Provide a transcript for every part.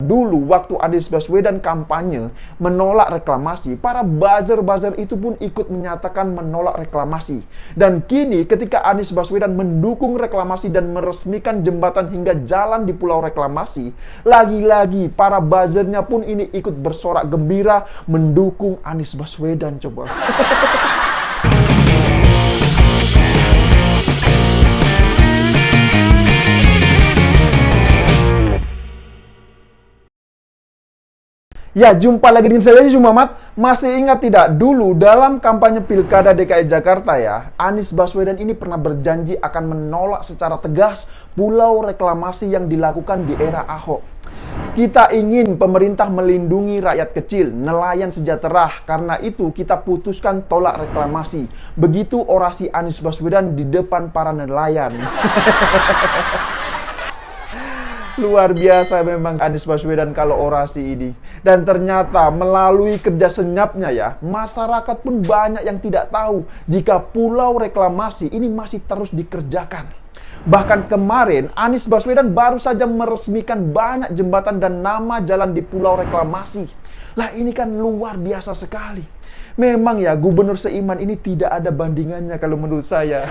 dulu waktu Anies Baswedan kampanye menolak reklamasi, para buzzer-buzzer itu pun ikut menyatakan menolak reklamasi. Dan kini ketika Anies Baswedan mendukung reklamasi dan meresmikan jembatan hingga jalan di Pulau Reklamasi, lagi-lagi para buzzernya pun ini ikut bersorak gembira mendukung Anies Baswedan coba. Ya, jumpa lagi dengan saya Muhammad. Masih ingat tidak dulu dalam kampanye Pilkada DKI Jakarta ya, Anies Baswedan ini pernah berjanji akan menolak secara tegas pulau reklamasi yang dilakukan di era Ahok. Kita ingin pemerintah melindungi rakyat kecil, nelayan sejahtera. Karena itu kita putuskan tolak reklamasi. Begitu orasi Anies Baswedan di depan para nelayan. Luar biasa memang Anies Baswedan kalau orasi ini. Dan ternyata melalui kerja senyapnya ya, masyarakat pun banyak yang tidak tahu jika pulau reklamasi ini masih terus dikerjakan. Bahkan kemarin Anies Baswedan baru saja meresmikan banyak jembatan dan nama jalan di pulau reklamasi. Lah ini kan luar biasa sekali. Memang ya gubernur seiman ini tidak ada bandingannya kalau menurut saya.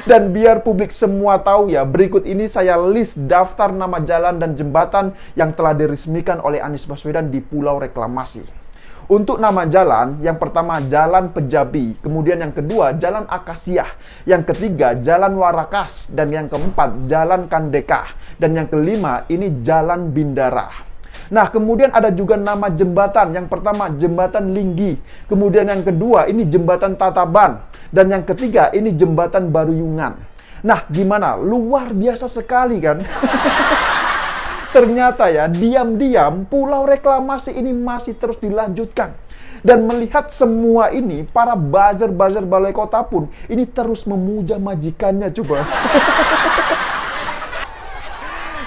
Dan biar publik semua tahu ya, berikut ini saya list daftar nama jalan dan jembatan yang telah diresmikan oleh Anies Baswedan di Pulau Reklamasi. Untuk nama jalan, yang pertama Jalan Pejabi, kemudian yang kedua Jalan Akasia, yang ketiga Jalan Warakas, dan yang keempat Jalan Kandeka, dan yang kelima ini Jalan Bindara. Nah, kemudian ada juga nama jembatan. Yang pertama Jembatan Linggi, kemudian yang kedua ini Jembatan Tataban, dan yang ketiga ini Jembatan Baruyungan. Nah, gimana? Luar biasa sekali kan? Ternyata ya, diam-diam pulau reklamasi ini masih terus dilanjutkan. Dan melihat semua ini, para buzzer-buzzer balai kota pun ini terus memuja majikannya coba.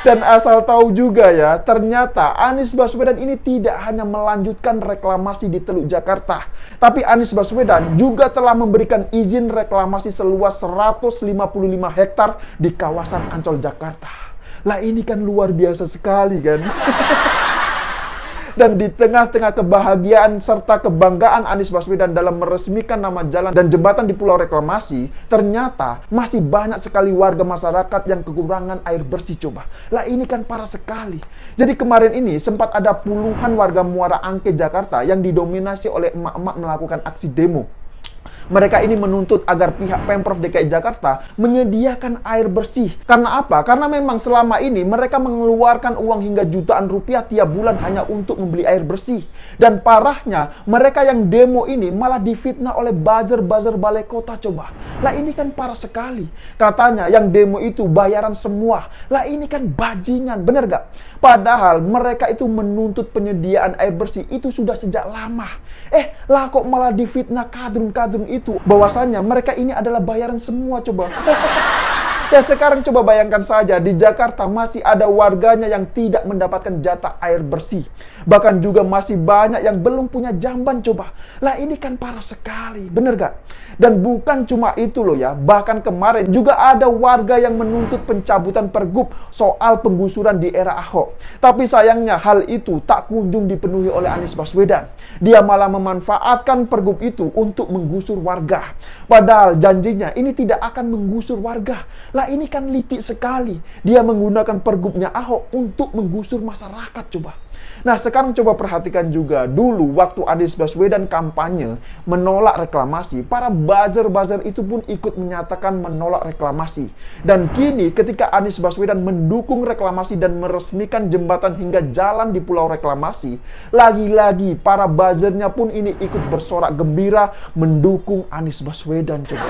Dan asal tahu juga ya, ternyata Anies Baswedan ini tidak hanya melanjutkan reklamasi di Teluk Jakarta, tapi Anies Baswedan juga telah memberikan izin reklamasi seluas 155 hektar di kawasan Ancol Jakarta. Lah ini kan luar biasa sekali kan? Dan di tengah-tengah kebahagiaan serta kebanggaan Anies Baswedan dalam meresmikan nama jalan dan jembatan di Pulau Reklamasi, ternyata masih banyak sekali warga masyarakat yang kekurangan air bersih coba. Lah ini kan parah sekali. Jadi kemarin ini sempat ada puluhan warga Muara Angke Jakarta yang didominasi oleh emak-emak melakukan aksi demo. Mereka ini menuntut agar pihak Pemprov DKI Jakarta menyediakan air bersih. Karena apa? Karena memang selama ini mereka mengeluarkan uang hingga jutaan rupiah tiap bulan hanya untuk membeli air bersih. Dan parahnya, mereka yang demo ini malah difitnah oleh buzzer-buzzer balai kota coba. Lah ini kan parah sekali. Katanya yang demo itu bayaran semua. Lah ini kan bajingan, bener gak? Padahal mereka itu menuntut penyediaan air bersih itu sudah sejak lama. Lah kok malah difitnah kadrun-kadrun itu bahwasanya mereka ini adalah bayaran semua coba. Ya sekarang coba bayangkan saja, di Jakarta masih ada warganya yang tidak mendapatkan jatah air bersih. Bahkan juga masih banyak yang belum punya jamban coba. Lah ini kan parah sekali, bener gak? Dan bukan cuma itu loh ya, bahkan kemarin juga ada warga yang menuntut pencabutan pergub soal penggusuran di era Ahok. Tapi sayangnya hal itu tak kunjung dipenuhi oleh Anies Baswedan. Dia malah memanfaatkan pergub itu untuk menggusur warga. Padahal janjinya ini tidak akan menggusur warga. Lah ini kan licik sekali. Dia menggunakan pergubnya Ahok untuk menggusur masyarakat coba. Nah sekarang coba perhatikan juga, dulu waktu Anies Baswedan kampanye menolak reklamasi, para buzzer-buzzer itu pun ikut menyatakan menolak reklamasi. Dan kini ketika Anies Baswedan mendukung reklamasi dan meresmikan jembatan hingga jalan di Pulau Reklamasi, lagi-lagi para buzzernya pun ini ikut bersorak gembira mendukung Anies Baswedan coba.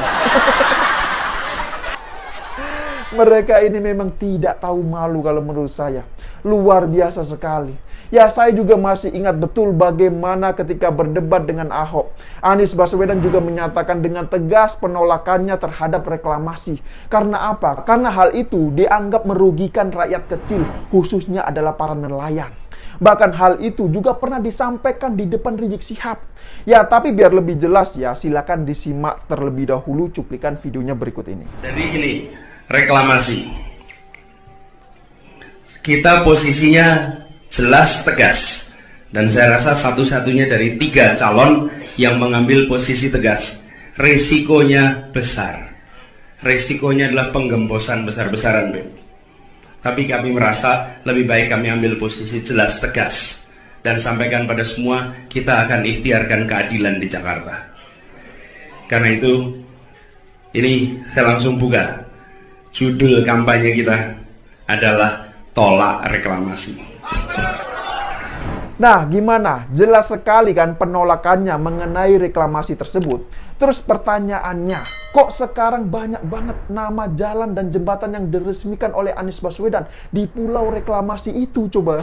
Mereka ini memang tidak tahu malu kalau menurut saya. Luar biasa sekali. Ya, saya juga masih ingat betul bagaimana ketika berdebat dengan Ahok, Anies Baswedan juga menyatakan dengan tegas penolakannya terhadap reklamasi. Karena apa? Karena hal itu dianggap merugikan rakyat kecil, khususnya adalah para nelayan. Bahkan hal itu juga pernah disampaikan di depan Rizik Syihab. Ya, tapi biar lebih jelas ya, silakan disimak terlebih dahulu cuplikan videonya berikut ini. Jadi gini, reklamasi. kita posisinya jelas tegas. Dan saya rasa satu-satunya dari 3 calon yang mengambil posisi tegas. Resikonya besar. Resikonya adalah penggembosan besar-besaran, Beb. Tapi kami merasa lebih baik kami ambil posisi jelas tegas dan sampaikan pada semua, kita akan ikhtiarkan keadilan di Jakarta. Karena itu, ini saya langsung buka. Judul kampanye kita adalah Tolak Reklamasi. Nah, gimana? Jelas sekali kan penolakannya mengenai reklamasi tersebut. Terus pertanyaannya, kok sekarang banyak banget nama jalan dan jembatan yang diresmikan oleh Anies Baswedan di pulau reklamasi itu, coba?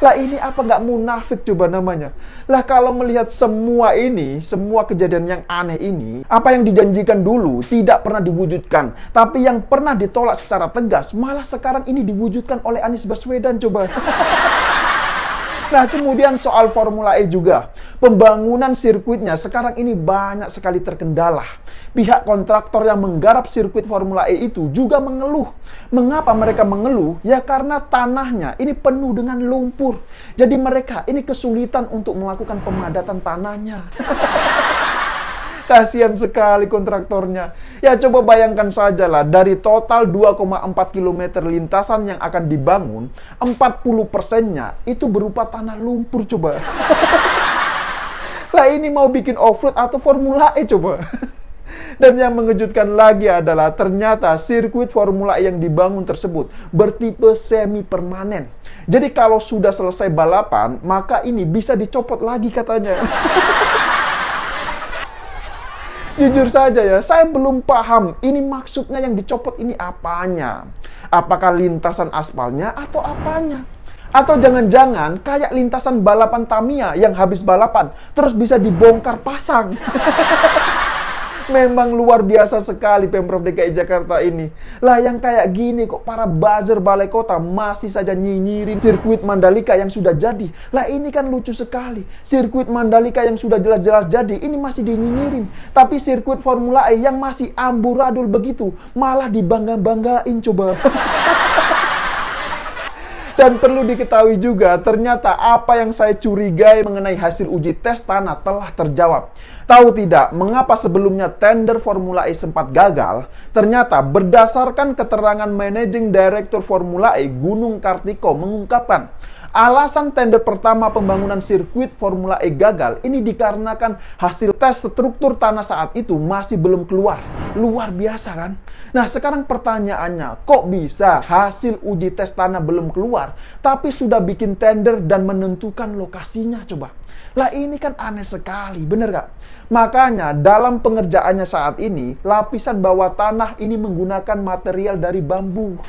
Lah ini apa nggak munafik coba namanya? Lah kalau melihat semua ini, semua kejadian yang aneh ini, apa yang dijanjikan dulu tidak pernah diwujudkan, tapi yang pernah ditolak secara tegas, malah sekarang ini diwujudkan oleh Anies Baswedan coba. Nah, kemudian soal Formula E juga. Pembangunan sirkuitnya sekarang ini banyak sekali terkendala. Pihak kontraktor yang menggarap sirkuit Formula E itu juga mengeluh. Mengapa mereka mengeluh? Ya karena tanahnya ini penuh dengan lumpur. Jadi mereka ini kesulitan untuk melakukan pemadatan tanahnya. Kasihan sekali kontraktornya. Ya coba bayangkan saja lah, dari total 2,4 km lintasan yang akan dibangun, 40%-nya itu berupa tanah lumpur coba. Lah ini mau bikin off-road atau Formula E coba. Dan yang mengejutkan lagi adalah ternyata sirkuit Formula E yang dibangun tersebut bertipe semi permanen. Jadi kalau sudah selesai balapan, maka ini bisa dicopot lagi katanya. Jujur saja ya, saya belum paham ini maksudnya yang dicopot ini apanya. Apakah lintasan aspalnya atau apanya? Atau jangan-jangan kayak lintasan balapan Tamiya yang habis balapan terus bisa dibongkar pasang. Memang luar biasa sekali Pemprov DKI Jakarta ini. Lah yang kayak gini kok para buzzer balai kota masih saja nyinyirin sirkuit Mandalika yang sudah jadi. Lah ini kan lucu sekali. Sirkuit Mandalika yang sudah jelas-jelas jadi ini masih dinyinyirin. Tapi sirkuit Formula E yang masih amburadul begitu malah dibangga-banggain coba. Dan perlu diketahui juga, ternyata apa yang saya curigai mengenai hasil uji tes tanah telah terjawab. Tahu tidak, mengapa sebelumnya tender Formula E sempat gagal? Ternyata berdasarkan keterangan Managing Director Formula E, Gunung Kartiko, mengungkapkan, alasan tender pertama pembangunan sirkuit Formula E gagal ini dikarenakan hasil tes struktur tanah saat itu masih belum keluar. Luar biasa kan? Nah sekarang pertanyaannya, kok bisa hasil uji tes tanah belum keluar, tapi sudah bikin tender dan menentukan lokasinya coba? Lah ini kan aneh sekali, bener gak? Makanya dalam pengerjaannya saat ini, lapisan bawah tanah ini menggunakan material dari bambu.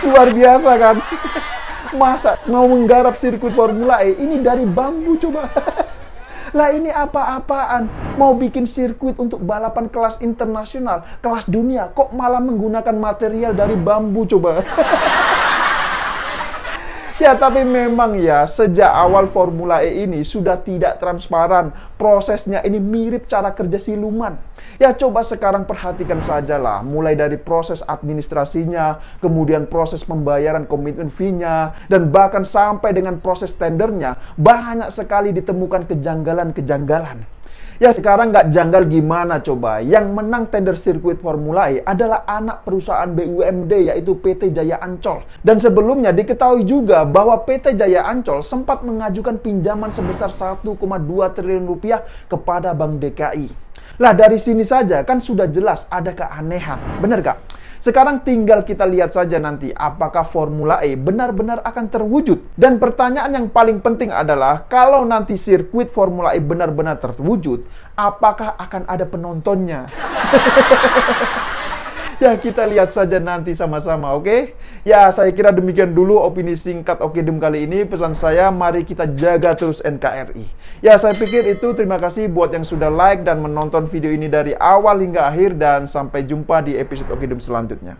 Luar biasa kan? Masa mau menggarap sirkuit Formula E ini dari bambu coba? Lah ini apa-apaan? Mau bikin sirkuit untuk balapan kelas internasional, kelas dunia, kok malah menggunakan material dari bambu coba? Ya, tapi memang ya, sejak awal Formula E ini sudah tidak transparan. Prosesnya ini mirip cara kerja siluman. Ya, coba sekarang perhatikan sajalah. Mulai dari proses administrasinya, kemudian proses pembayaran komitmen fee-nya, dan bahkan sampai dengan proses tendernya, banyak sekali ditemukan kejanggalan-kejanggalan. Ya sekarang nggak janggal gimana coba? Yang menang tender sirkuit Formula E adalah anak perusahaan BUMD yaitu PT Jaya Ancol. Dan sebelumnya diketahui juga bahwa PT Jaya Ancol sempat mengajukan pinjaman sebesar 1,2 triliun rupiah kepada Bank DKI. Lah dari sini saja kan sudah jelas ada keanehan, bener gak? Sekarang tinggal kita lihat saja nanti apakah Formula E benar-benar akan terwujud. Dan pertanyaan yang paling penting adalah kalau nanti sirkuit Formula E benar-benar terwujud, apakah akan ada penontonnya? Ya kita lihat saja nanti sama-sama, oke? Ya saya kira demikian dulu opini singkat Okedum kali ini. Pesan saya, mari kita jaga terus NKRI. Ya saya pikir itu, terima kasih buat yang sudah like dan menonton video ini dari awal hingga akhir. Dan sampai jumpa di episode Okedum selanjutnya.